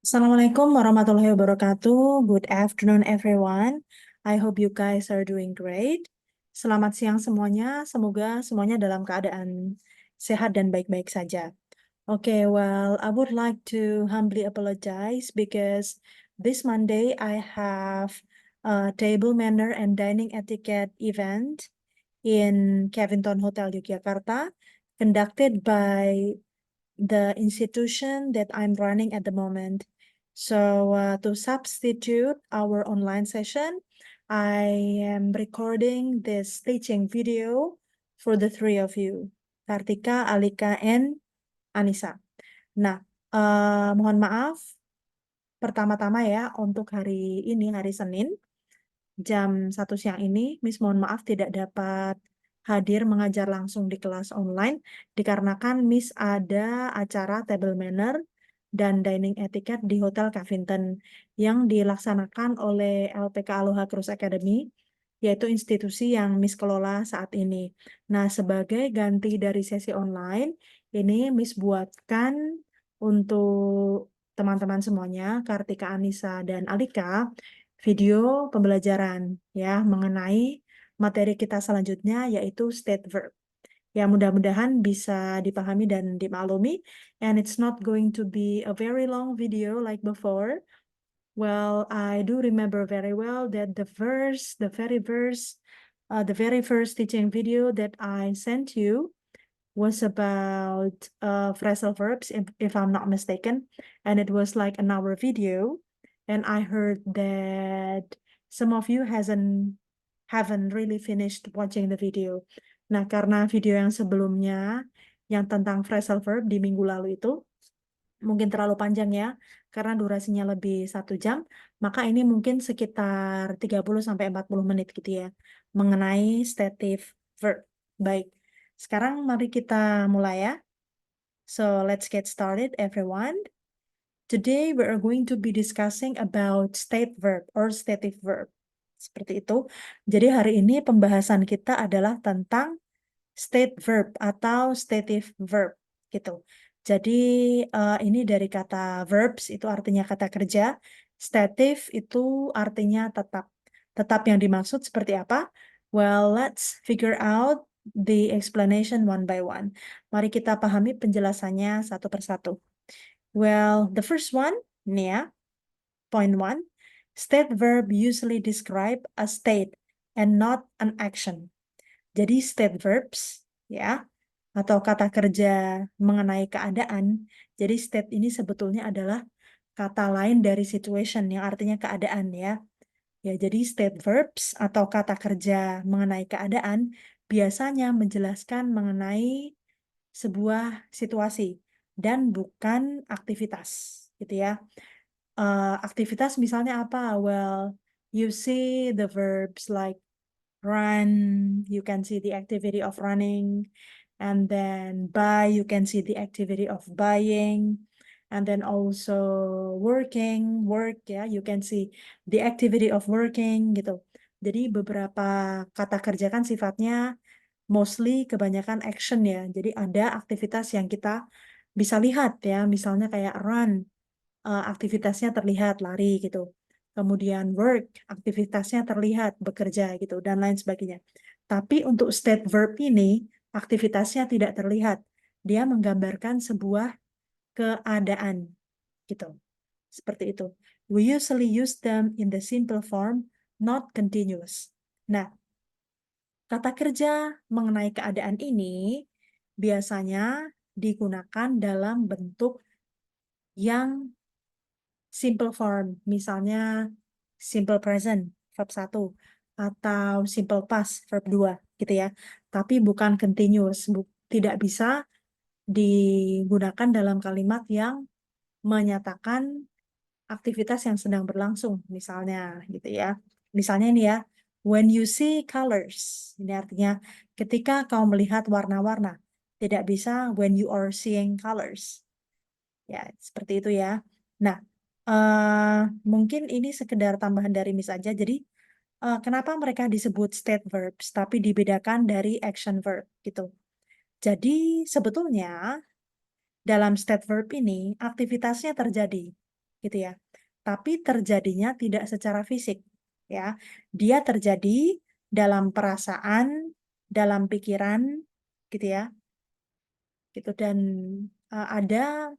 Assalamualaikum warahmatullahi wabarakatuh. Good afternoon, everyone. I hope you guys are doing great. Selamat siang semuanya. Semoga semuanya dalam keadaan sehat dan baik-baik saja. Okay, well, I would like to humbly apologize because this Monday I have a table manner and dining etiquette event in Kevinton Hotel Yogyakarta, conducted by the institution that I'm running at the moment. So to substitute our online session, I am recording this teaching video for the three of you, Kartika, Alika, and Anissa. Nah, mohon maaf pertama-tama ya untuk hari ini, hari Senin, jam 1 siang ini, Miss mohon maaf tidak dapat hadir mengajar langsung di kelas online dikarenakan Miss ada acara table manner dan dining etiquette di Hotel Cavinton yang dilaksanakan oleh LPK Aloha Cruise Academy, yaitu institusi yang Miss kelola saat ini. Nah, sebagai ganti dari sesi online, ini Miss buatkan untuk teman-teman semuanya, Kartika, Anissa, dan Alika, video pembelajaran ya mengenai materi kita selanjutnya yaitu state verb. Ya, mudah-mudahan bisa dipahami dan dimaklumi. And it's not going to be a very long video like before. Well, I do remember very well that the very first teaching video that I sent you was about phrasal verbs, if I'm not mistaken, and it was like an hour video. And I heard that some of you haven't really finished watching the video. Nah, karena video yang sebelumnya yang tentang phrasal verb di minggu lalu itu mungkin terlalu panjang ya, karena durasinya lebih 1 jam, maka ini mungkin sekitar 30-40 menit gitu ya, mengenai stative verb. Baik, sekarang mari kita mulai ya. So, let's get started everyone. Today we are going to be discussing about state verb or stative verb. Seperti itu. Jadi hari ini pembahasan kita adalah tentang state verb atau stative verb gitu. Jadi ini dari kata verbs itu artinya kata kerja, stative itu artinya tetap. Tetap yang dimaksud seperti apa? Well, let's figure out the explanation one by one. Mari kita pahami penjelasannya satu persatu. Well, the first one, nih ya, point one, state verb usually describe a state and not an action. Jadi state verbs ya atau kata kerja mengenai keadaan. Jadi state ini sebetulnya adalah kata lain dari situation yang artinya keadaan ya. Ya, jadi state verbs atau kata kerja mengenai keadaan biasanya menjelaskan mengenai sebuah situasi dan bukan aktivitas gitu ya. Aktivitas misalnya apa? Well, you see the verbs like run, you can see the activity of running, and then buy, you can see the activity of buying, and then also work ya, you can see the activity of working gitu. Jadi beberapa kata kerja kan sifatnya mostly kebanyakan action ya. Jadi ada aktivitas yang kita bisa lihat ya, misalnya kayak run, aktivitasnya terlihat lari gitu. Kemudian work, aktivitasnya terlihat bekerja gitu dan lain sebagainya. Tapi untuk state verb ini aktivitasnya tidak terlihat. Dia menggambarkan sebuah keadaan gitu. Seperti itu. We usually use them in the simple form, not continuous. Nah, kata kerja mengenai keadaan ini biasanya digunakan dalam bentuk yang simple form, misalnya simple present, verb 1, atau simple past, verb 2, gitu ya. Tapi bukan continuous, tidak bisa digunakan dalam kalimat yang menyatakan aktivitas yang sedang berlangsung, misalnya gitu ya. Misalnya ini ya, when you see colors, ini artinya ketika kau melihat warna-warna. Tidak bisa when you are seeing colors. Ya, seperti itu ya. Nah, mungkin ini sekedar tambahan dari Miss aja. Jadi, kenapa mereka disebut state verbs, tapi dibedakan dari action verb gitu. Jadi, sebetulnya dalam state verb ini aktivitasnya terjadi, gitu ya. Tapi terjadinya tidak secara fisik, ya. Dia terjadi dalam perasaan, dalam pikiran, gitu ya. Gitu dan ada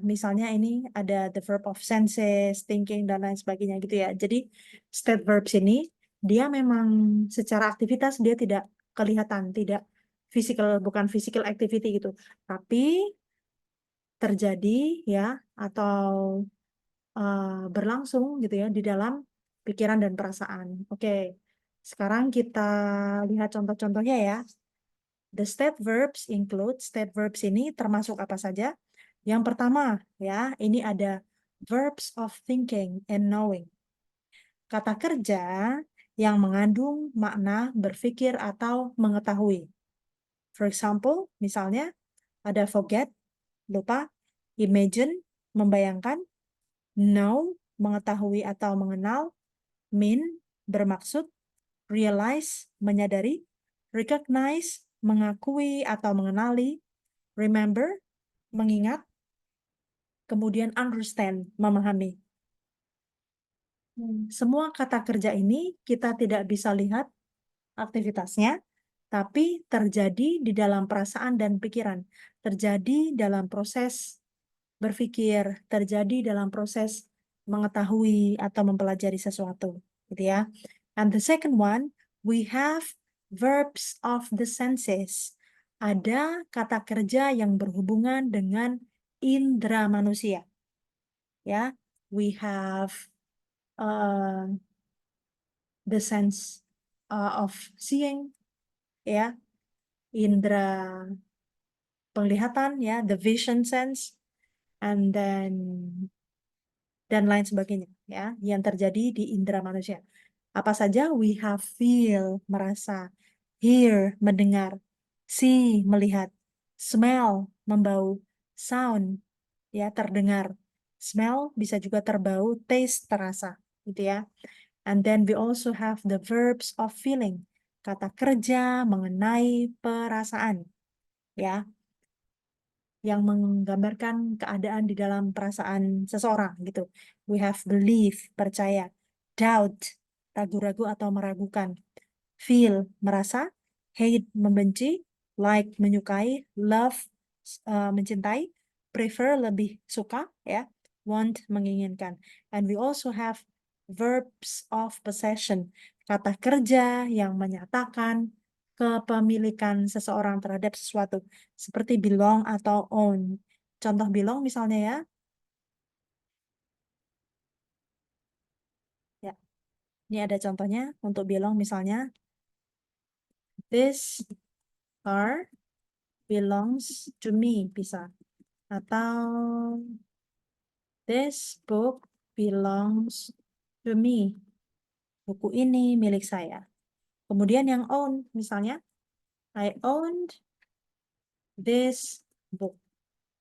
misalnya ini ada the verb of senses, thinking dan lain sebagainya gitu ya. Jadi state verbs ini dia memang secara aktivitas dia tidak kelihatan, tidak physical, bukan physical activity gitu. Tapi terjadi ya atau berlangsung gitu ya di dalam pikiran dan perasaan. Oke. Sekarang kita lihat contoh-contohnya ya. The state verbs include, state verbs ini termasuk apa saja? Yang pertama, ya, ini ada verbs of thinking and knowing. Kata kerja yang mengandung makna berpikir atau mengetahui. For example, misalnya ada forget, lupa, imagine, membayangkan, know, mengetahui atau mengenal, mean, bermaksud, realize, menyadari, recognize, mengakui atau mengenali, remember, mengingat, kemudian understand, memahami. Semua kata kerja ini kita tidak bisa lihat aktivitasnya, tapi terjadi di dalam perasaan dan pikiran, terjadi dalam proses berpikir, terjadi dalam proses mengetahui atau mempelajari sesuatu, gitu ya. And the second one, we have verbs of the senses. Ada kata kerja yang berhubungan dengan indera manusia. Ya, we have uh, the sense of seeing, ya, indera penglihatan, ya, the vision sense, and then dan lain sebagainya, ya, yang terjadi di indera manusia. Apa saja? We have feel, merasa, hear, mendengar, see, melihat, smell, membau, sound, ya, terdengar. Smell bisa juga terbau, taste, terasa, gitu ya. And then we also have the verbs of feeling, kata kerja mengenai perasaan, ya, yang menggambarkan keadaan di dalam perasaan seseorang, gitu. We have belief, percaya, doubt, ragu-ragu atau meragukan, feel, merasa, hate, membenci, like, menyukai, love, mencintai, prefer, lebih suka, ya, want, menginginkan. And we also have verbs of possession, kata kerja yang menyatakan kepemilikan seseorang terhadap sesuatu, seperti belong atau own. Contoh belong misalnya ya, ya, ini ada contohnya untuk belong misalnya, this car belongs to me, bisa. Atau this book belongs to me. Buku ini milik saya. Kemudian yang own, misalnya, I owned this book.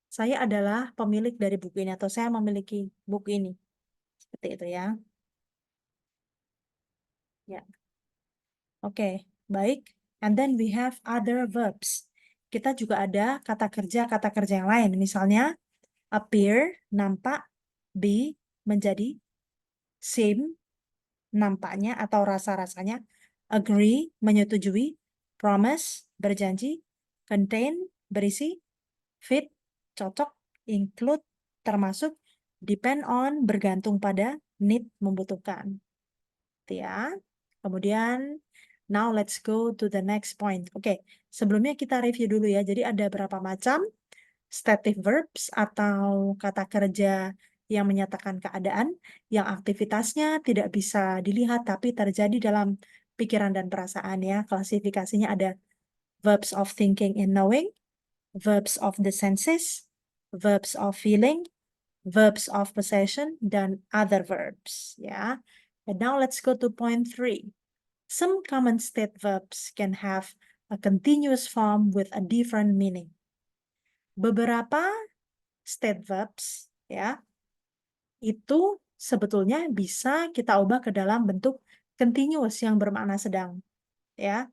Saya adalah pemilik dari buku ini atau saya memiliki buku ini. Seperti itu ya. Ya, oke, baik. And then we have other verbs. Kita juga ada kata kerja yang lain. Misalnya, appear, nampak, be, menjadi, seem, nampaknya atau rasa-rasanya, agree, menyetujui, promise, berjanji, contain, berisi, fit, cocok, include, termasuk, depend on, bergantung pada, need, membutuhkan. Gitu ya. Kemudian, now let's go to the next point. Oke, sebelumnya kita review dulu ya. Jadi ada berapa macam stative verbs atau kata kerja yang menyatakan keadaan yang aktivitasnya tidak bisa dilihat tapi terjadi dalam pikiran dan perasaan ya. Klasifikasinya ada verbs of thinking and knowing, verbs of the senses, verbs of feeling, verbs of possession, dan other verbs ya. And now let's go to point 3. Some common state verbs can have a continuous form with a different meaning. Beberapa state verbs ya itu sebetulnya bisa kita ubah ke dalam bentuk continuous yang bermakna sedang ya.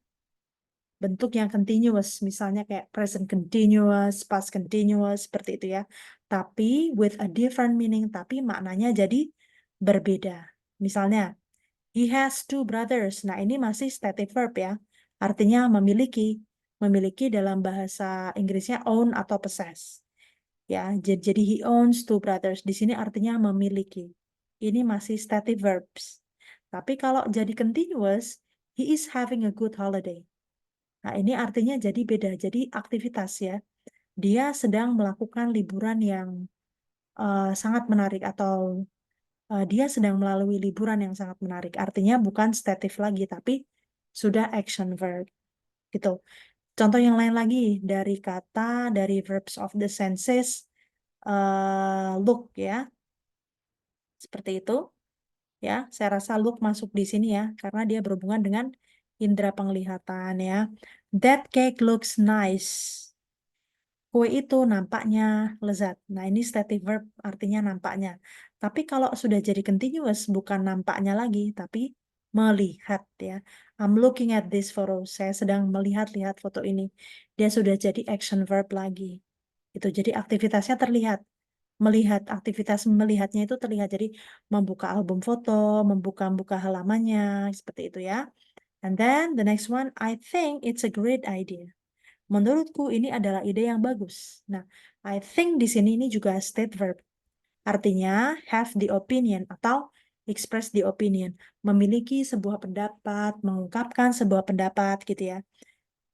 bentuk yang continuous, misalnya kayak present continuous, past continuous, seperti itu ya. Tapi with a different meaning, tapi maknanya jadi berbeda. Misalnya, he has two brothers. Nah, ini masih stative verb ya. Artinya memiliki. Memiliki dalam bahasa Inggrisnya own atau possess. Ya, jadi he owns two brothers. Di sini artinya memiliki. Ini masih stative verbs. Tapi kalau jadi continuous, he is having a good holiday. Nah, ini artinya jadi beda. Jadi aktivitas ya. Dia sedang melakukan liburan yang sangat menarik atau dia sedang melalui liburan yang sangat menarik. Artinya bukan stative lagi, tapi sudah action verb. Gitu. Contoh yang lain lagi dari kata, dari verbs of the senses, look ya. Seperti itu. Ya, saya rasa look masuk di sini ya, karena dia berhubungan dengan indera penglihatan ya. That cake looks nice. Kue itu nampaknya lezat. Nah, ini stative verb artinya nampaknya. Tapi kalau sudah jadi continuous, bukan nampaknya lagi, tapi melihat ya. I'm looking at this photo. Saya sedang melihat-lihat foto ini. Dia sudah jadi action verb lagi. Itu jadi aktivitasnya terlihat. Melihat, aktivitas melihatnya itu terlihat. Jadi membuka album foto, membuka-buka halamannya, seperti itu ya. And then the next one, I think it's a great idea. Menurutku ini adalah ide yang bagus. Nah, I think di sini ini juga state verb. Artinya have the opinion atau express the opinion. Memiliki sebuah pendapat, mengungkapkan sebuah pendapat gitu ya.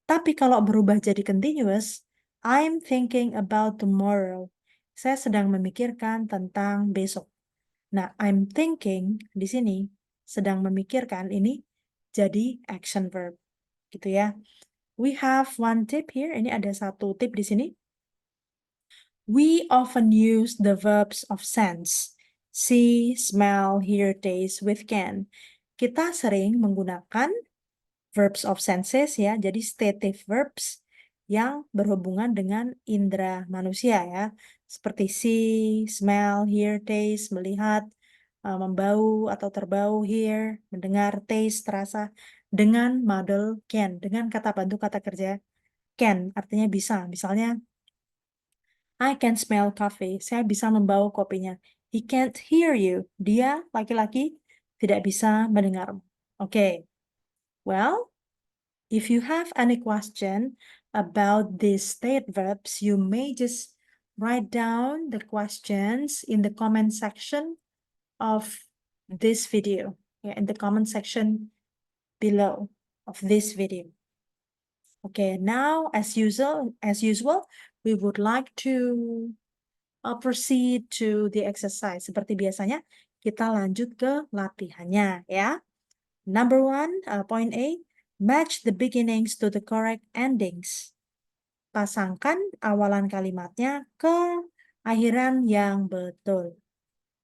Tapi kalau berubah jadi continuous, I'm thinking about tomorrow. Saya sedang memikirkan tentang besok. Nah, I'm thinking di sini sedang memikirkan ini jadi action verb gitu ya. We have one tip here. Ini ada satu tip di sini. We often use the verbs of sense. See, smell, hear, taste with can. Kita sering menggunakan verbs of senses ya. Jadi stative verbs yang berhubungan dengan indera manusia ya. Seperti see, smell, hear, taste, melihat, membau atau terbau, hear, mendengar, taste, terasa, dengan model can, dengan kata bantu kata kerja can, artinya bisa. Misalnya, I can smell coffee. Saya bisa membau kopinya. He can't hear you. Dia, laki-laki, tidak bisa mendengar. Okay. Well, if you have any question about these state verbs, you may just write down the questions in the comment section of this video. Yeah, in the comment section below of this video. Okay, now as usual, we would like to proceed to the exercise. Seperti biasanya, kita lanjut ke latihannya ya. Number one, point A, match the beginnings to the correct endings. Pasangkan awalan kalimatnya ke akhiran yang betul.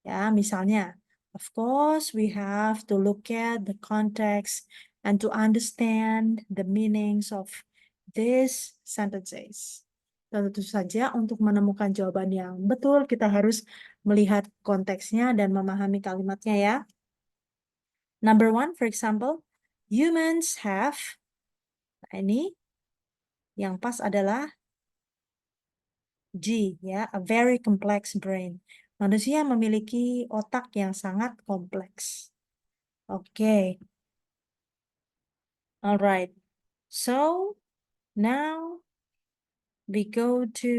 Ya, misalnya, of course, we have to look at the context and to understand the meanings of these sentences. Dan tentu saja untuk menemukan jawaban yang betul, kita harus melihat konteksnya dan memahami kalimatnya ya. Number one, for example, humans have, nah ini yang pas adalah G, ya, a very complex brain. Manusia memiliki otak yang sangat kompleks. Okay. All right. So now we go to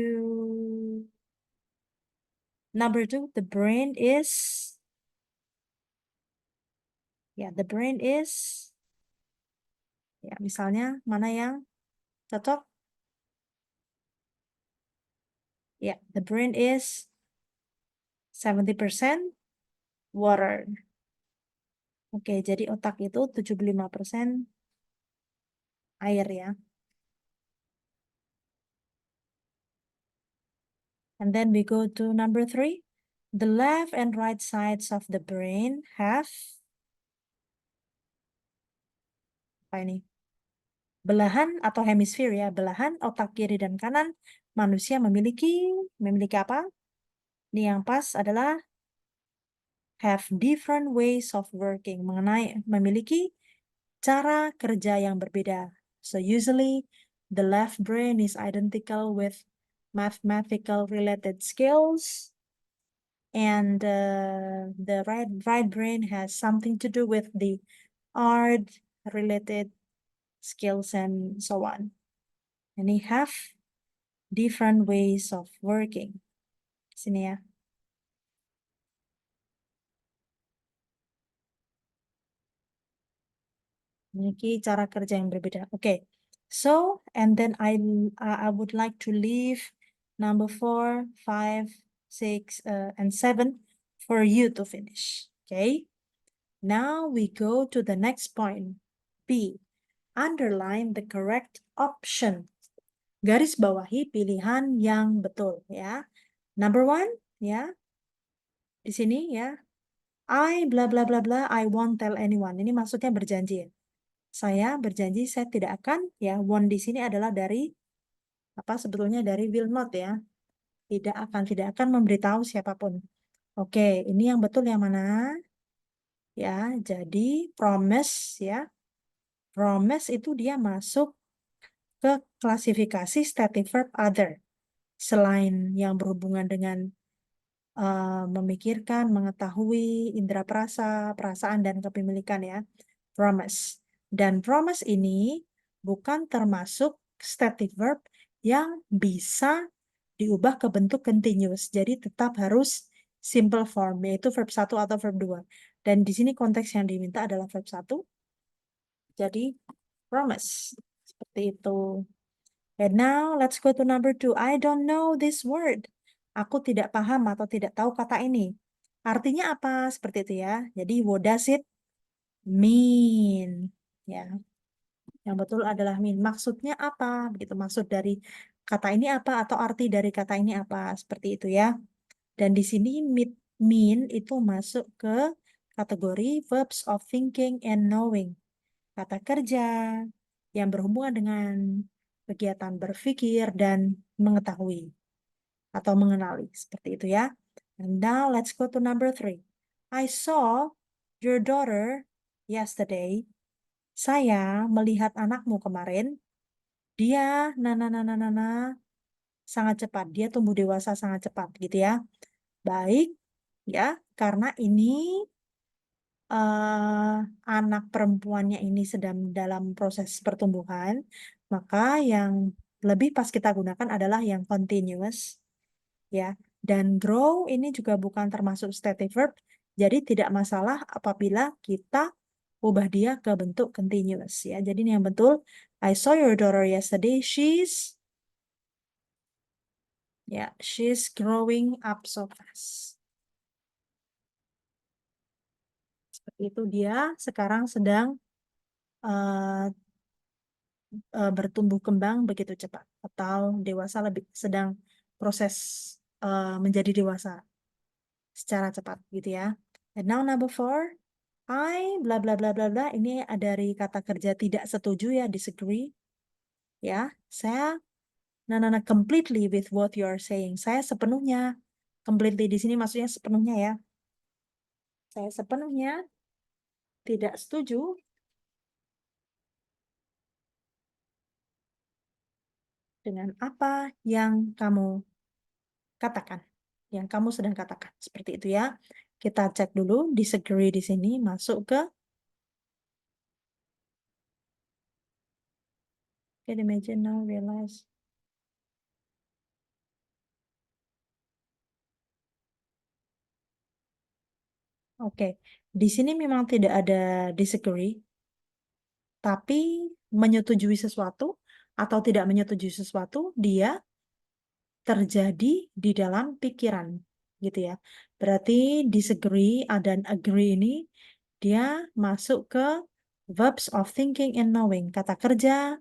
number two. The brain is, the brain is, ya, misalnya mana yang cocok? Ya, the brain is 70% water. Oke, jadi otak itu 75% air ya. And then we go to number three. The left and right sides of the brain have, apa ini? Belahan atau hemisfer ya, belahan otak kiri dan kanan manusia memiliki apa? Ini yang pas adalah have different ways of working, memiliki cara kerja yang berbeda. So usually the left brain is identical with mathematical related skills, and the right brain has something to do with the art related skills and so on. And they have different ways of working. Sini ya. Memiliki cara kerja yang berbeda. Okay. So, and then I would like to leave number 4, 5, 6, and 7 for you to finish. Okay. Now we go to the next point. B. Underline the correct option. Garis bawahi pilihan yang betul ya. Number 1 ya. Di sini ya. I bla bla bla bla, I won't tell anyone. Ini maksudnya berjanji ya. Saya berjanji saya tidak akan ya. Won't di sini adalah dari apa sebetulnya dari will not ya. Tidak akan memberitahu siapapun. Oke, ini yang betul yang mana? Ya, jadi promise ya. Promise itu dia masuk ke klasifikasi stative verb other. Selain yang berhubungan dengan memikirkan, mengetahui, indera perasa, perasaan, dan kepemilikan ya. Promise. Dan promise ini bukan termasuk stative verb yang bisa diubah ke bentuk continuous. Jadi tetap harus simple form, yaitu verb 1 atau verb 2. Dan di sini konteks yang diminta adalah verb 1. Jadi promise. Seperti itu. And now let's go to number 2. I don't know this word. Aku tidak paham atau tidak tahu kata ini. Artinya apa? Seperti itu ya. Jadi what does it mean? Ya. Yang betul adalah mean. Maksudnya apa? Begitu maksud dari kata ini apa atau arti dari kata ini apa? Seperti itu ya. Dan di sini mean itu masuk ke kategori verbs of thinking and knowing. Kata kerja yang berhubungan dengan kegiatan berpikir dan mengetahui atau mengenali. Seperti itu ya. And now let's go to number 3. I saw your daughter yesterday. Saya melihat anakmu kemarin. Dia sangat cepat. Dia tumbuh dewasa sangat cepat gitu ya. Baik ya, karena ini anak perempuannya ini sedang dalam proses pertumbuhan, maka yang lebih pas kita gunakan adalah yang continuous, ya. Dan grow ini juga bukan termasuk stative verb, jadi tidak masalah apabila kita ubah dia ke bentuk continuous, ya. Jadi ini yang betul, I saw your daughter yesterday, she's growing up so fast. Seperti itu, dia sekarang sedang bertumbuh kembang begitu cepat atau dewasa sedang proses menjadi dewasa secara cepat gitu ya. And now number 4, I bla bla bla bla bla, ini dari kata kerja tidak setuju ya, disagree ya. Saya completely with what you are saying. Saya sepenuhnya, completely di sini maksudnya sepenuhnya ya. Saya sepenuhnya tidak setuju dengan apa yang kamu katakan, yang kamu sedang katakan. Seperti itu ya. Kita cek dulu, disagree di sini masuk ke can imagine now, realize. Oke, di sini memang tidak ada disagree, tapi menyetujui sesuatu atau tidak menyetujui sesuatu, dia terjadi di dalam pikiran, gitu ya. Berarti disagree dan agree ini dia masuk ke verbs of thinking and knowing, kata kerja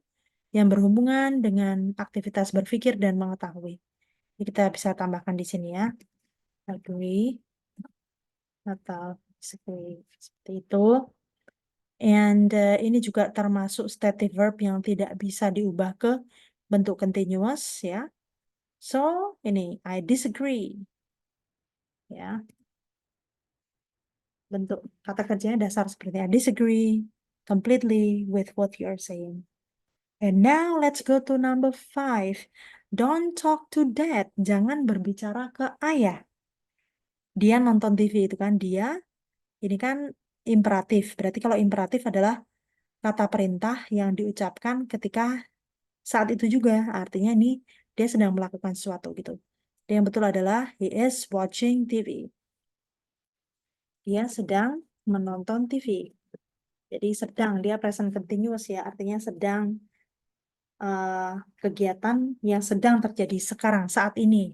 yang berhubungan dengan aktivitas berpikir dan mengetahui. Jadi kita bisa tambahkan di sini ya, agree atau disagree seperti itu. And ini juga termasuk stative verb yang tidak bisa diubah ke bentuk continuous ya. So ini I disagree ya. Bentuk kata kerjanya dasar seperti I disagree completely with what you are saying. And now let's go to number 5. Don't talk to dad. Jangan berbicara ke ayah. Dia nonton TV itu kan, dia ini kan imperatif. Berarti kalau imperatif adalah kata perintah yang diucapkan ketika saat itu juga. Artinya ini dia sedang melakukan sesuatu gitu. Yang betul adalah he is watching TV. Dia sedang menonton TV. Jadi sedang, dia present continuous ya, artinya sedang kegiatan yang sedang terjadi sekarang, saat ini.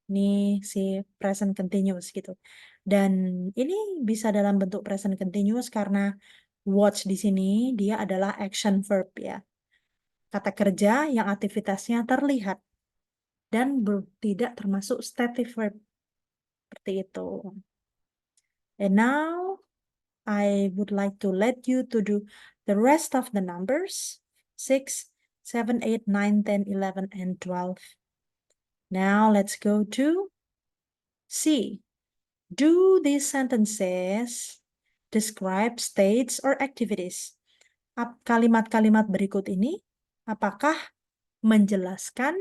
Ini si present continuous gitu. Dan ini bisa dalam bentuk present continuous karena watch di sini dia adalah action verb ya. Kata kerja yang aktivitasnya terlihat dan tidak termasuk stative verb. Seperti itu. And now I would like to let you to do the rest of the numbers 6, 7, 8, 9, 10, 11, and 12. Now let's go to C. Do these sentences describe states or activities? Kalimat-kalimat berikut ini apakah menjelaskan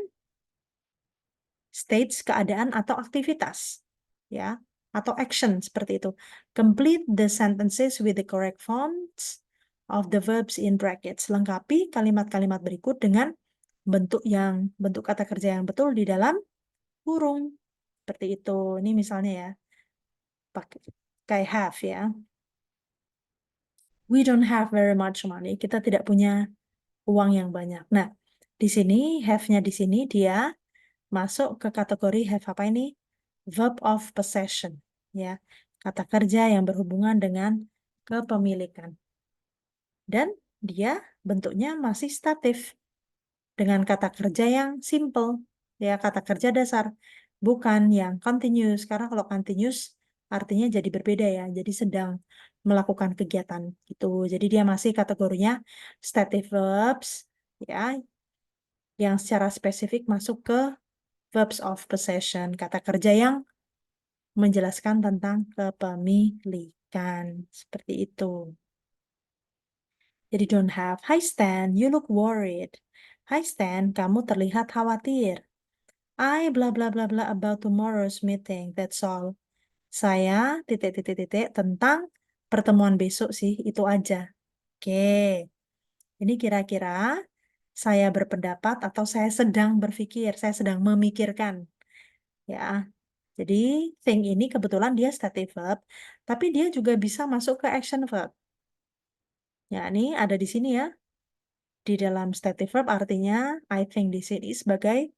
states, keadaan atau aktivitas? Ya, atau action seperti itu. Complete the sentences with the correct forms of the verbs in brackets. Lengkapi kalimat-kalimat berikut dengan bentuk kata kerja yang betul di dalam kurung. Seperti itu. Ini misalnya ya. Pakai have ya. We don't have very much money. Kita tidak punya uang yang banyak. Nah, di sini have-nya di sini dia masuk ke kategori have apa ini? Verb of possession ya. Kata kerja yang berhubungan dengan kepemilikan. Dan dia bentuknya masih statif dengan kata kerja yang simple ya, kata kerja dasar, bukan yang continuous. Karena kalau continuous artinya jadi berbeda ya, jadi sedang melakukan kegiatan gitu. Jadi dia masih kategorinya stative verbs ya, yang secara spesifik masuk ke verbs of possession, kata kerja yang menjelaskan tentang kepemilikan. Seperti itu. Jadi don't have. Hi Stan, you look worried. Hi Stan, kamu terlihat khawatir. I blah blah blah blah about tomorrow's meeting. That's all. Saya titik tentang pertemuan besok sih, itu aja. Oke. Ini kira-kira saya berpendapat atau saya sedang berpikir, saya sedang memikirkan. Ya. Jadi think ini kebetulan dia stative verb, tapi dia juga bisa masuk ke action verb. Ya, ini ada di sini ya. Di dalam stative verb artinya I think di sini sebagai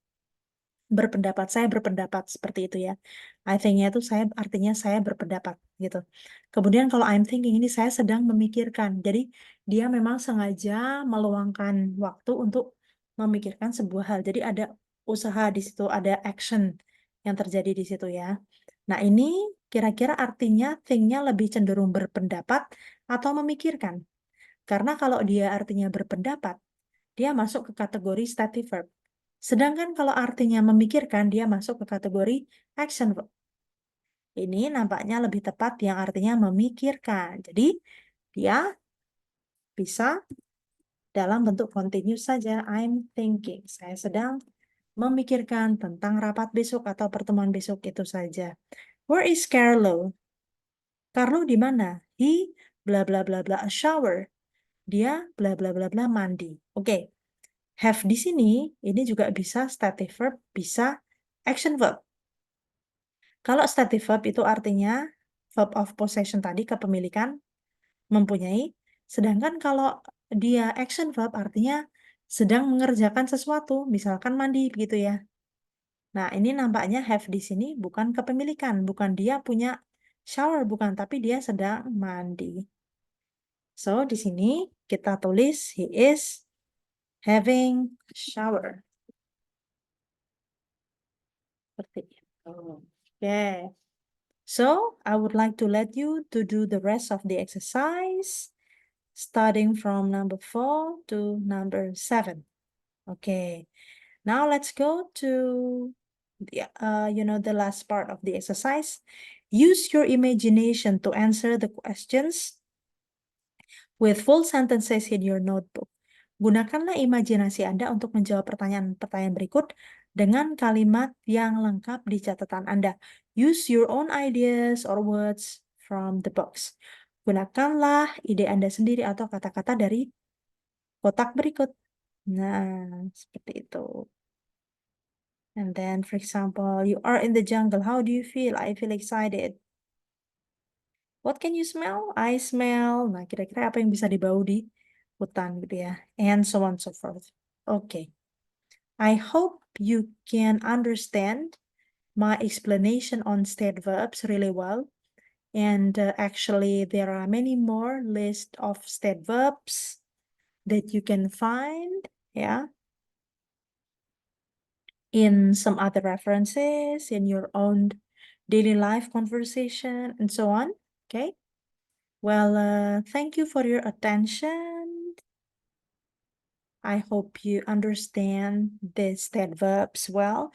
berpendapat, saya berpendapat seperti itu ya. I think-nya itu artinya saya berpendapat gitu. Kemudian kalau I'm thinking ini saya sedang memikirkan. Jadi dia memang sengaja meluangkan waktu untuk memikirkan sebuah hal. Jadi ada usaha di situ, ada action yang terjadi di situ ya. Nah, ini kira-kira artinya think-nya lebih cenderung berpendapat atau memikirkan. Karena kalau dia artinya berpendapat, dia masuk ke kategori stative verb. Sedangkan kalau artinya memikirkan, dia masuk ke kategori action verb. Ini nampaknya lebih tepat yang artinya memikirkan. Jadi, dia bisa dalam bentuk continuous saja. I'm thinking. Saya sedang memikirkan tentang rapat besok atau pertemuan besok, itu saja. Where is Carlo? Carlo di mana? He bla bla bla bla a shower. Dia bla bla bla bla mandi. Oke. Have di sini ini juga bisa stative verb, bisa action verb. Kalau stative verb itu artinya verb of possession tadi, kepemilikan, mempunyai. Sedangkan kalau dia action verb artinya sedang mengerjakan sesuatu, misalkan mandi begitu ya. Nah, ini nampaknya have di sini bukan kepemilikan, bukan dia punya shower, bukan, tapi dia sedang mandi. So, di sini kita tulis he is having shower. Seperti itu. Okay. So, I would like to let you to do the rest of the exercise, starting from number 4 to number 7. Okay. Now let's go to the last part of the exercise. Use your imagination to answer the questions with full sentences in your notebook. Gunakanlah imajinasi Anda untuk menjawab pertanyaan-pertanyaan berikut dengan kalimat yang lengkap di catatan Anda. Use your own ideas or words from the box. Gunakanlah ide Anda sendiri atau kata-kata dari kotak berikut. Nah, seperti itu. And then, for example, you are in the jungle. How do you feel? I feel excited. What can you smell? I smell. Nah, kira-kira apa yang bisa dibau di hutan gitu ya. And so on and so forth. Okay. I hope you can understand my explanation on state verbs really well. And actually, there are many more list of state verbs that you can find, yeah, in some other references, in your own daily life conversation, and so on. Okay. Well, thank you for your attention. I hope you understand the state verbs well.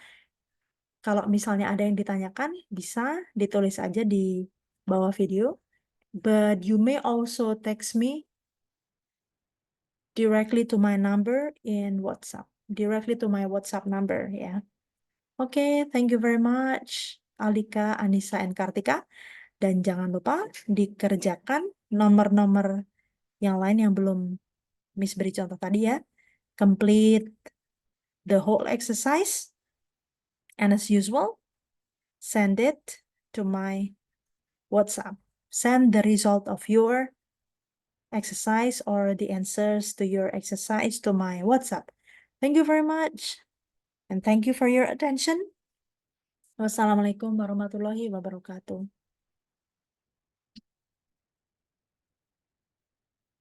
Kalau misalnya ada yang ditanyakan, bisa ditulis aja di bawah video. But you may also text me directly to my number in WhatsApp. Directly to my WhatsApp number, ya. Oke, thank you very much, Alika, Anissa, and Kartika. Dan jangan lupa dikerjakan nomor-nomor yang lain yang belum Miss beri contoh tadi ya. Complete the whole exercise. And as usual, send it to my WhatsApp. Send the result of your exercise or the answers to your exercise to my WhatsApp. Thank you very much. And thank you for your attention. Wassalamualaikum warahmatullahi wabarakatuh.